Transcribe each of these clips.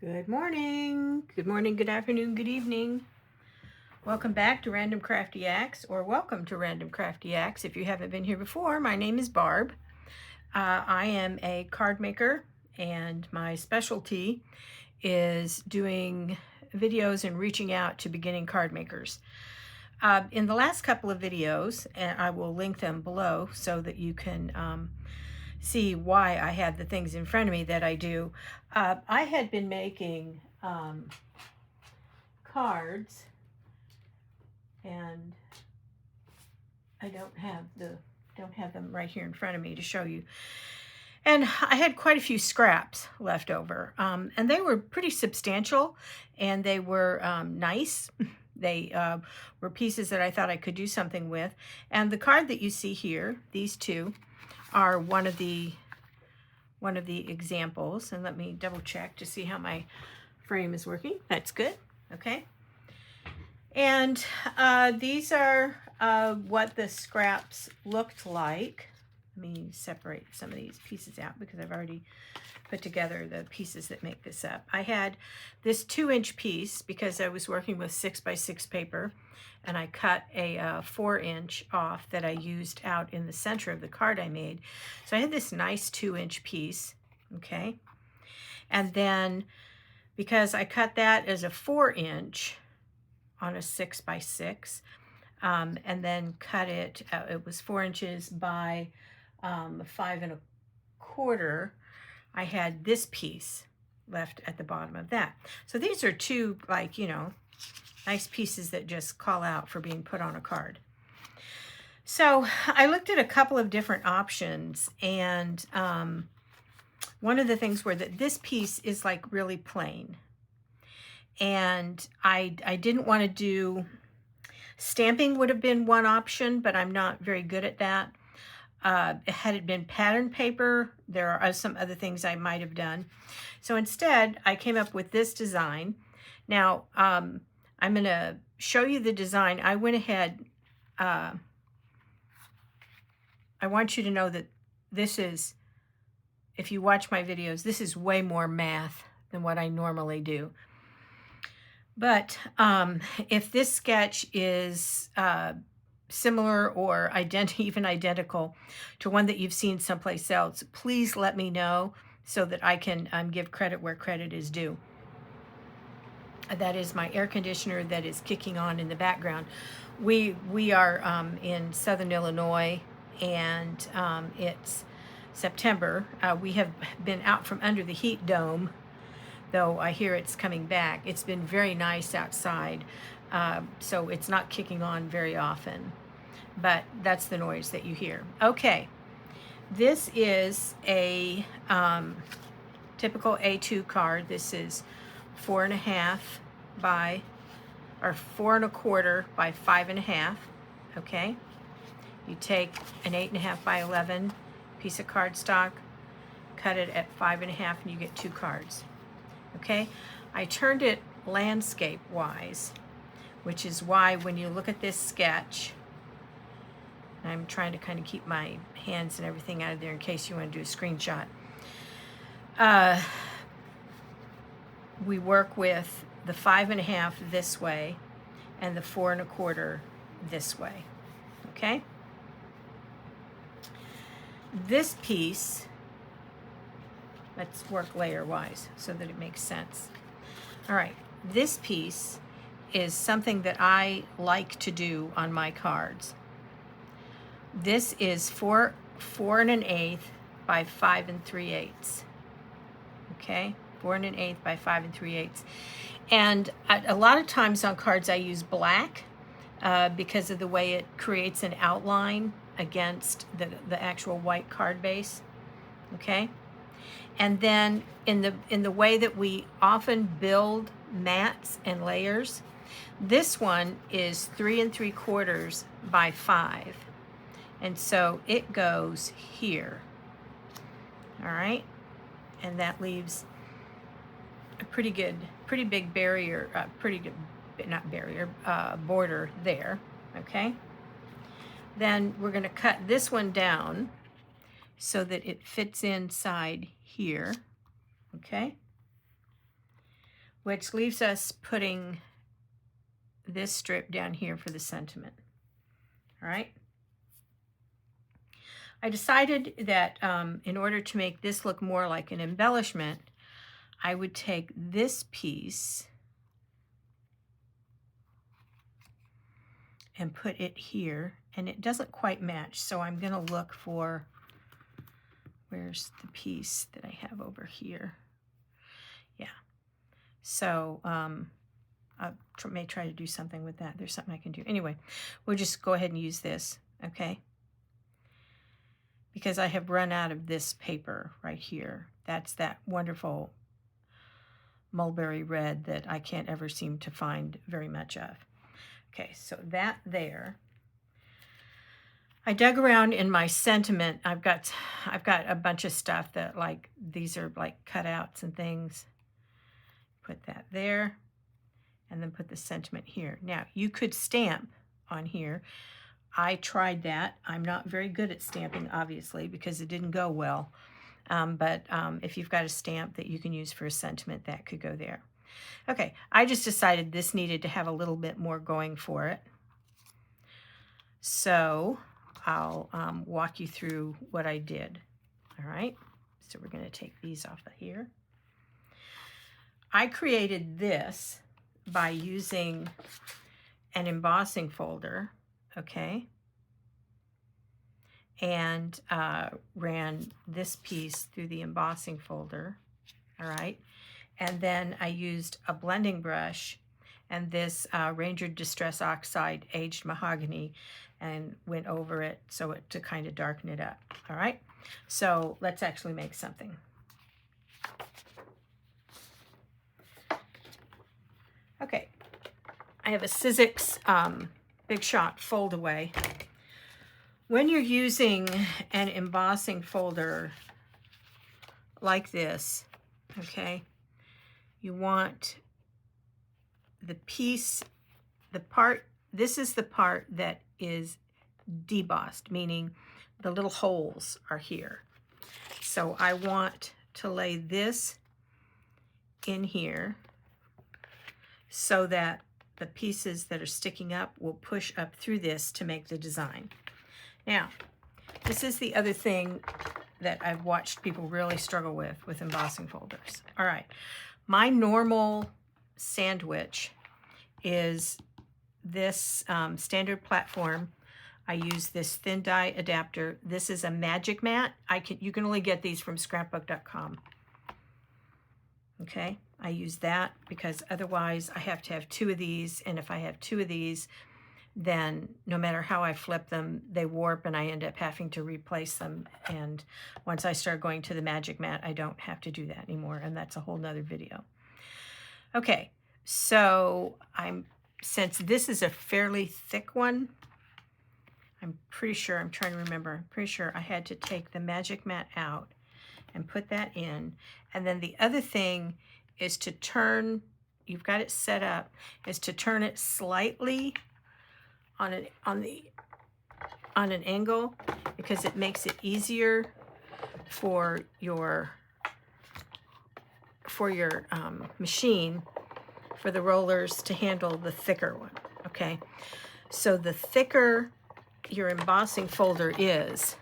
Good morning, good afternoon, good evening. Welcome back to Random Crafty Acts, or welcome to Random Crafty Acts. If you haven't been here before, my name is Barb. I am a card maker, and my specialty is doing videos and reaching out to beginning card makers. In the last couple of videos, and I will link them below so that you can see why I have the things in front of me that I do. I had been making cards, and I don't have them right here in front of me to show you. And I had quite a few scraps left over, and they were pretty substantial, and they were nice. They were pieces that I thought I could do something with. And the card that you see here, these two, are one of the examples. And let me double check to see how my frame is working. That's good. Okay. And these are what the scraps looked like. Let me separate some of these pieces out because I've already put together the pieces that make this up. I had this 2-inch piece because I was working with 6x6 paper, and I cut a 4-inch off that I used out in the center of the card I made. So I had this nice 2-inch piece, okay? And then because I cut that as a 4-inch on a 6x6, and then cut it, it was 4 inches by 5 1/4. I had this piece left at the bottom of that. So these are two, like, you know, nice pieces that just call out for being put on a card. So I looked at a couple of different options, and one of the things were that this piece is like really plain. And I didn't want to do stamping. Would have been one option, but I'm not very good at that. Had it been pattern paper, there are some other things I might have done. So instead, I came up with this design. Now, I'm going to show you the design. I went ahead. I want you to know that this is, if you watch my videos, this is way more math than what I normally do. But if this sketch is similar or even identical to one that you've seen someplace else, please let me know so that I can give credit where credit is due. That is my air conditioner that is kicking on in the background. We are in Southern Illinois, and it's September. We have been out from under the heat dome, though I hear it's coming back. It's been very nice outside, so it's not kicking on very often, but that's the noise that you hear. Okay, this is a typical A2 card. This is 4 1/2 by, or 4 1/4 by 5 1/2. Okay, you take an 8 1/2 by 11 piece of cardstock, cut it at 5 1/2, and you get 2 cards. Okay, I turned it landscape wise, which is why when you look at this sketch, I'm trying to kind of keep my hands and everything out of there in case you want to do a screenshot. We work with the 5 1/2 this way and the 4 1/4 this way. Okay, this piece, let's work layer wise so that it makes sense. All right, this piece is something that I like to do on my cards. This is 4 1/8 by 5 3/8. Okay, 4 1/8 by 5 3/8. And a lot of times on cards I use black because of the way it creates an outline against the actual white card base. Okay. And then in the way that we often build mats and layers, this one is 3 3/4 by 5. And so it goes here. All right. And that leaves a pretty big barrier, border there. Okay. Then we're going to cut this one down so that it fits inside here. Okay. which leaves us putting this strip down here for the sentiment. All right. I decided that in order to make this look more like an embellishment, I would take this piece and put it here, and it doesn't quite match, so I'm going to look for, where's the piece that I have over here? Yeah. So I may try to do something with that. There's something I can do. Anyway, we'll just go ahead and use this, okay? Because I have run out of this paper right here. That's that wonderful mulberry red that I can't ever seem to find very much of. Okay, so that there. I dug around in my sentiment. I've got a bunch of stuff that, like, these are like cutouts and things. Put that there, and then put the sentiment here. Now, you could stamp on here. I tried that. I'm not very good at stamping, obviously, because it didn't go well. But if you've got a stamp that you can use for a sentiment, that could go there. Okay, I just decided this needed to have a little bit more going for it. So I'll walk you through what I did. All right, so we're going to take these off of here. I created this by using an embossing folder, okay, and ran this piece through the embossing folder, all right, and then I used a blending brush and this Ranger Distress Oxide aged mahogany and went over it so to kind of darken it up, all right? So let's actually make something. Okay, I have a Sizzix Big Shot fold away. When you're using an embossing folder like this, okay, you want the piece, this is the part that is debossed, meaning the little holes are here. So I want to lay this in here so that the pieces that are sticking up will push up through this to make the design. Now, this is the other thing that I've watched people really struggle with embossing folders. All right, my normal sandwich is this standard platform. I use this thin die adapter. This is a magic mat. You can only get these from scrapbook.com. Okay, I use that because otherwise I have to have two of these, and if I have two of these, then no matter how I flip them, they warp and I end up having to replace them. And once I start going to the magic mat, I don't have to do that anymore, and that's a whole nother video. Okay, so since this is a fairly thick one, I'm pretty sure I had to take the magic mat out and put that in. And then the other thing is to turn, you've got it set up, is to turn it slightly on an angle, because it makes it easier for your machine, for the rollers to handle the thicker one, okay? So the thicker your embossing folder is,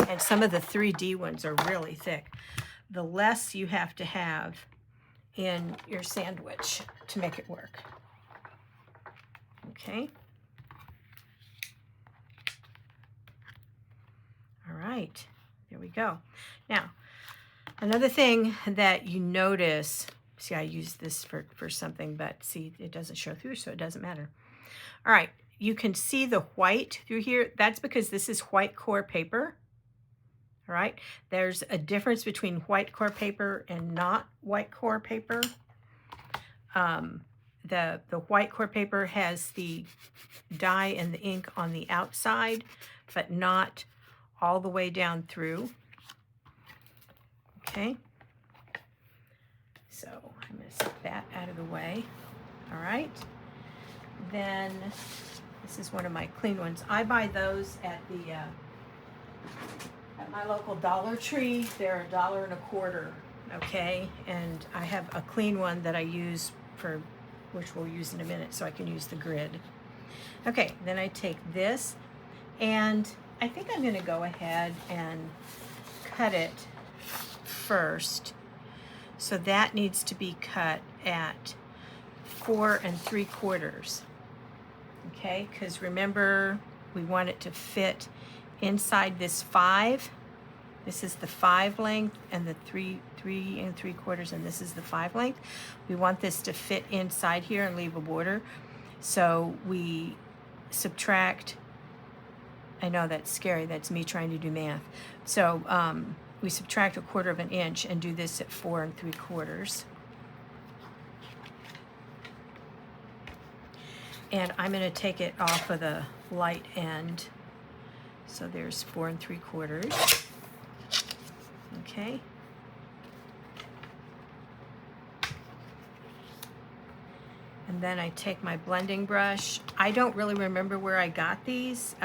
and some of the 3D ones are really thick, the less you have to have in your sandwich to make it work. Okay. All right, there we go. Now, another thing that you notice, see, I use this for something, but see, it doesn't show through, so it doesn't matter. All right, you can see the white through here. That's because this is white core paper. All right, there's a difference between white core paper and not white core paper. The white core paper has the dye and the ink on the outside, but not all the way down through. Okay, so I'm going to set that out of the way. All right, then this is one of my clean ones. I buy those at my local Dollar Tree. They're $1.25 okay? And I have a clean one that I use for, which we'll use in a minute, so I can use the grid. Okay, then I take this, and I think I'm gonna go ahead and cut it first. So that needs to be cut at 4 3/4. Okay, because remember, we want it to fit inside this 5. This is the 5 length, and the 3 3/4, and this is the 5 length. We want this to fit inside here and leave a border. So we subtract, I know that's scary, that's me trying to do math. So we subtract 1/4 of an inch and do this at 4 3/4. And I'm going to take it off of the light end. So there's 4 3/4. Okay. And then I take my blending brush. I don't really remember where I got these.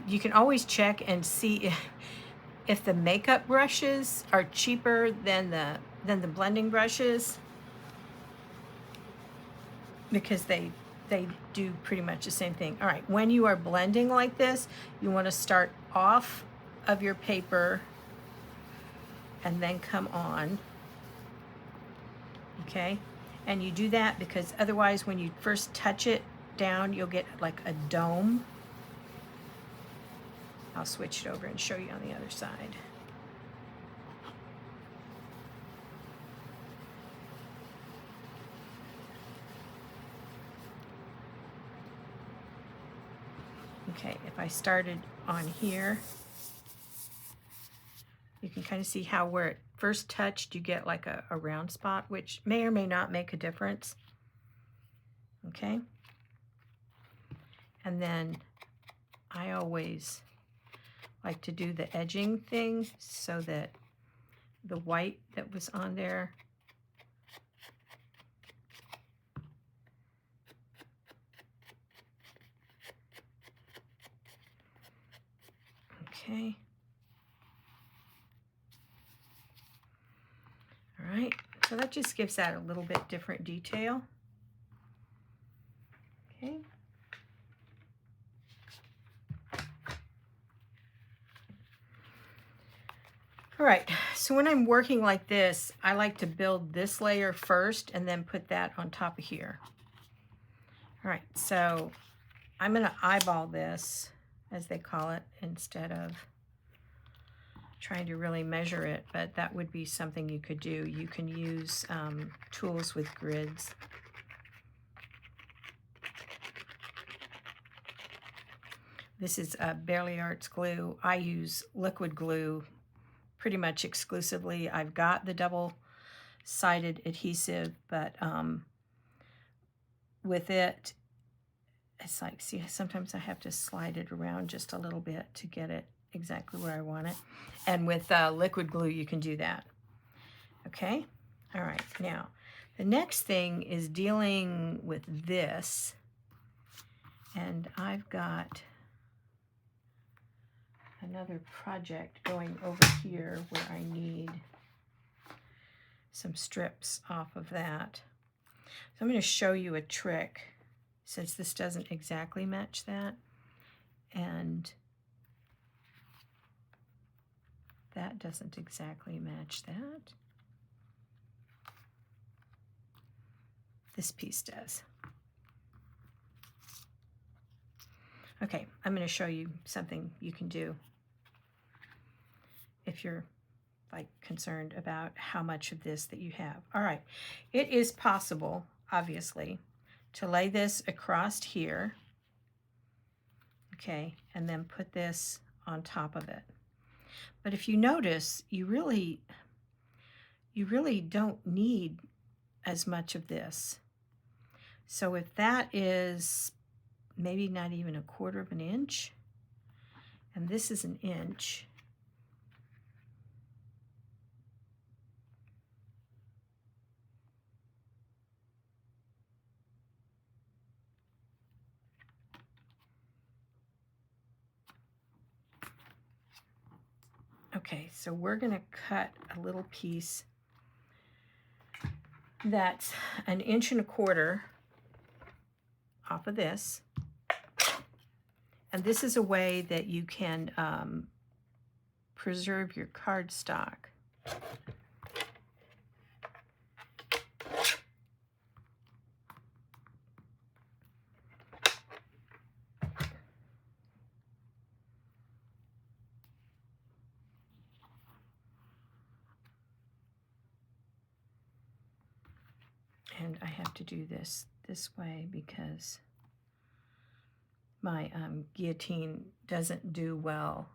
You can always check and see if the makeup brushes are cheaper than the blending brushes, because they do pretty much the same thing. All right, when you are blending like this, you want to start off of your paper and then come on. Okay, and you do that because otherwise when you first touch it down, you'll get like a dome. I'll switch it over and show you on the other side. Okay, if I started on here, you can kind of see how where it first touched, you get like a round spot, which may or may not make a difference. Okay. And then I always like to do the edging thing so that the white that was on there okay. All right, so that just gives that a little bit different detail. Okay. All right, so when I'm working like this, I like to build this layer first and then put that on top of here. All right, so I'm gonna eyeball this, as they call it, instead of trying to really measure it, but that would be something you could do. You can use tools with grids. This is Barely Arts glue. I use liquid glue pretty much exclusively. I've got the double-sided adhesive, but with it, it's like, see, sometimes I have to slide it around just a little bit to get it exactly where I want it. And with liquid glue, you can do that. Okay? All right, now, the next thing is dealing with this. And I've got another project going over here where I need some strips off of that. So I'm going to show you a trick, since this doesn't exactly match that, and that doesn't exactly match that. This piece does. Okay, I'm going to show you something you can do if you're like concerned about how much of this that you have. All right, it is possible, obviously, to lay this across here, okay, and then put this on top of it. But if you notice, you really don't need as much of this. So if that is maybe not even 1/4 of an inch, and this is 1 inch, Okay, so we're going to cut a little piece that's 1.25 inches off of this. And this is a way that you can preserve your cardstock. And I have to do this way because my guillotine doesn't do well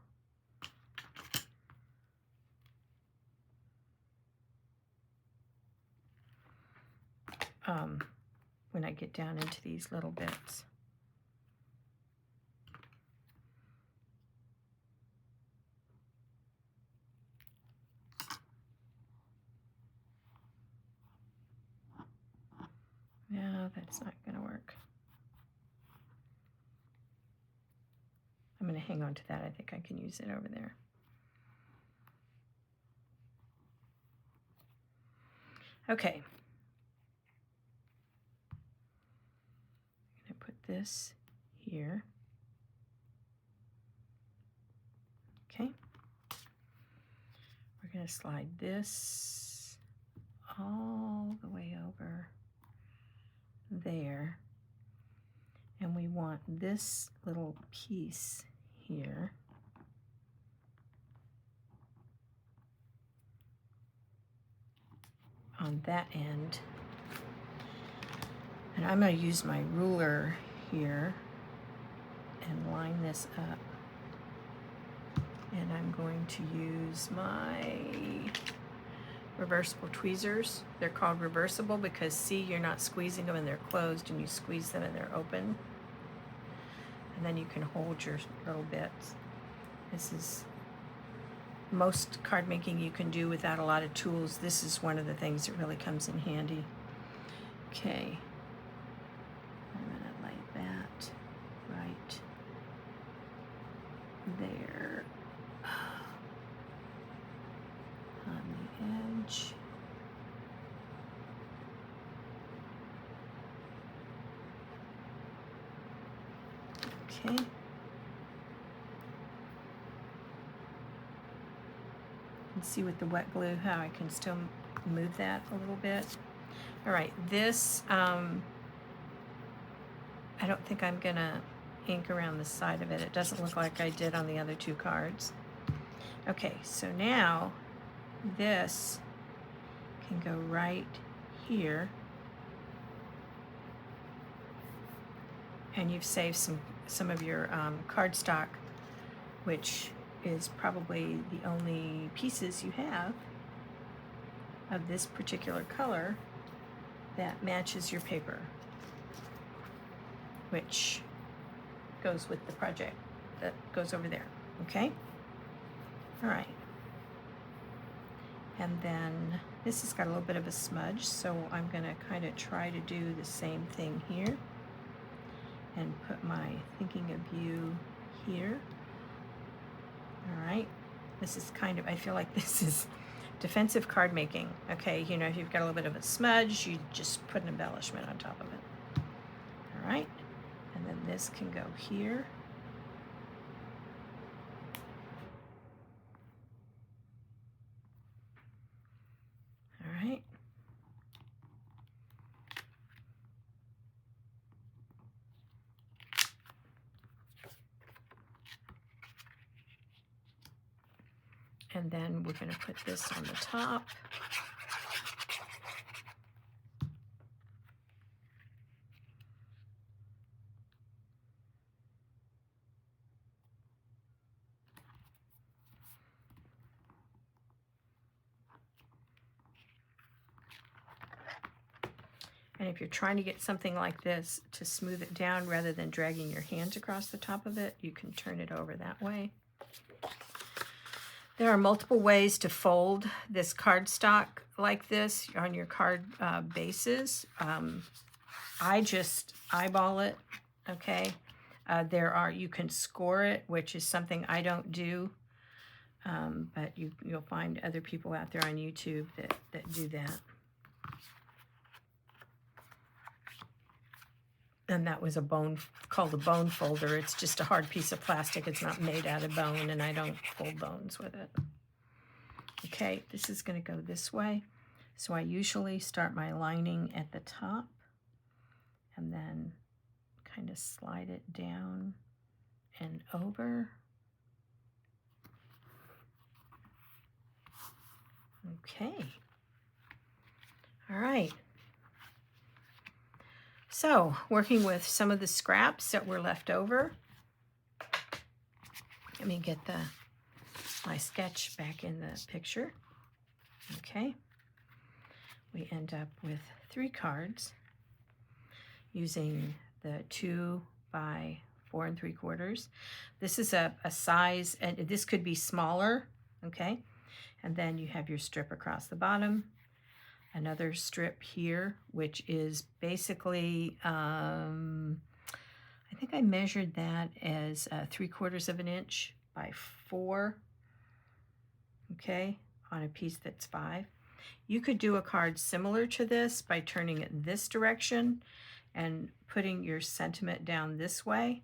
when I get down into these little bits. No, that's not going to work. I'm going to hang on to that. I think I can use it over there. Okay. I'm going to put this here. Okay. We're going to slide this all the way over there. And we want this little piece here on that end. And I'm going to use my ruler here and line this up. And I'm going to use my reversible tweezers. They're called reversible because, see, you're not squeezing them and they're closed, and you squeeze them and they're open. And then you can hold your little bits. This is most card making you can do without a lot of tools. This is one of the things that really comes in handy. Okay. I'm going to lay that right there on the edge. Okay. And see with the wet glue how I can still move that a little bit. All right, this, I don't think I'm gonna ink around the side of it. It doesn't look like I did on the other two cards. Okay, so now this can go right here. And you've saved some of your cardstock, which is probably the only pieces you have of this particular color that matches your paper, which goes with the project that goes over there. Okay? All right. And then this has got a little bit of a smudge, so I'm going to kind of try to do the same thing here and put my thinking of you here. All right. This is kind of, I feel like this is defensive card making. Okay, you know, if you've got a little bit of a smudge, you just put an embellishment on top of it. All right. And then this can go here. All right. And then we're going to put this on the top. And if you're trying to get something like this to smooth it down rather than dragging your hands across the top of it, you can turn it over that way. There are multiple ways to fold this cardstock like this on your card bases. I just eyeball it, okay? You can score it, which is something I don't do. but you'll find other people out there on YouTube that do that. And that was a bone, called a bone folder. It's just a hard piece of plastic. It's not made out of bone, and I don't fold bones with it. Okay, this is going to go this way. So I usually start my lining at the top and then kind of slide it down and over. Okay. All right. So, working with some of the scraps that were left over. Let me get my sketch back in the picture. Okay. We end up with 3 cards using the 2 by 4 3/4. This is a size, and this could be smaller, okay? And then you have your strip across the bottom, another strip here, which is basically, I think I measured that as 3/4 of an inch by 4, okay, on a piece that's 5. You could do a card similar to this by turning it this direction and putting your sentiment down this way.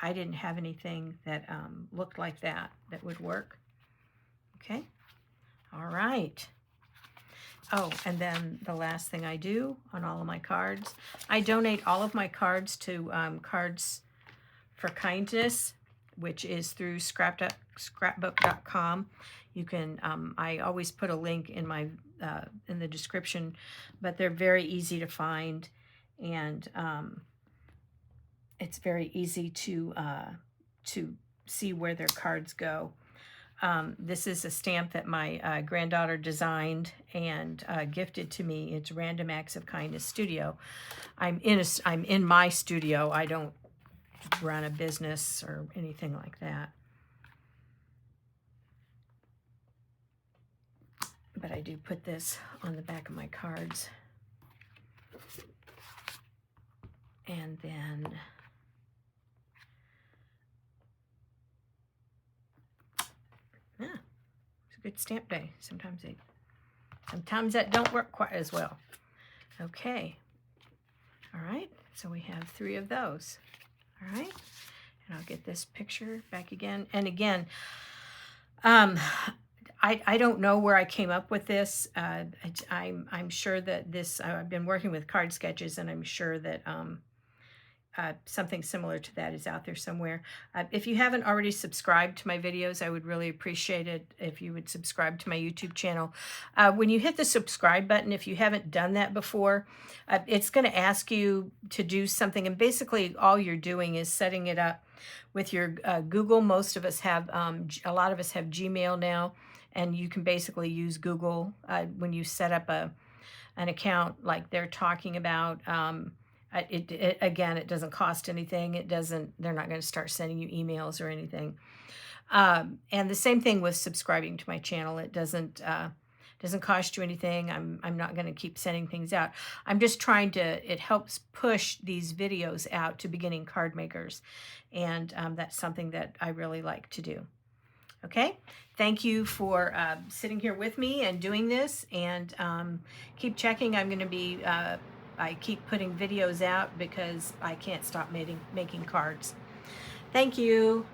I didn't have anything that looked like that would work. Okay, all right. Oh, and then the last thing I do on all of my cards, I donate all of my cards to Cards for Kindness, which is through scrapbook.com. You can, I always put a link in my in the description, but they're very easy to find, and it's very easy to see where their cards go. This is a stamp that my granddaughter designed and gifted to me. It's Random Acts of Kindness Studio. I'm in my studio. I don't run a business or anything like that. But I do put this on the back of my cards. And then it's a good stamp day. Sometimes that don't work quite as well. Okay. All right. So we have 3 of those. All right. And I'll get this picture back again. And again, I don't know where I came up with this. I'm sure that this, I've been working with card sketches, and I'm sure that something similar to that is out there somewhere. If you haven't already subscribed to my videos, I would really appreciate it if you would subscribe to my YouTube channel. When you hit the subscribe button, if you haven't done that before, it's going to ask you to do something, and basically all you're doing is setting it up with your Google. Most of us have, a lot of us have Gmail now, and you can basically use Google when you set up an account like they're talking about. Again, it doesn't cost anything. They're not going to start sending you emails or anything. And the same thing with subscribing to my channel. It doesn't cost you anything. I'm not going to keep sending things out. I'm just trying to, it helps push these videos out to beginning card makers. And that's something that I really like to do. Okay, thank you for sitting here with me and doing this, and keep checking. I'm going to be, I keep putting videos out because I can't stop making cards. Thank you.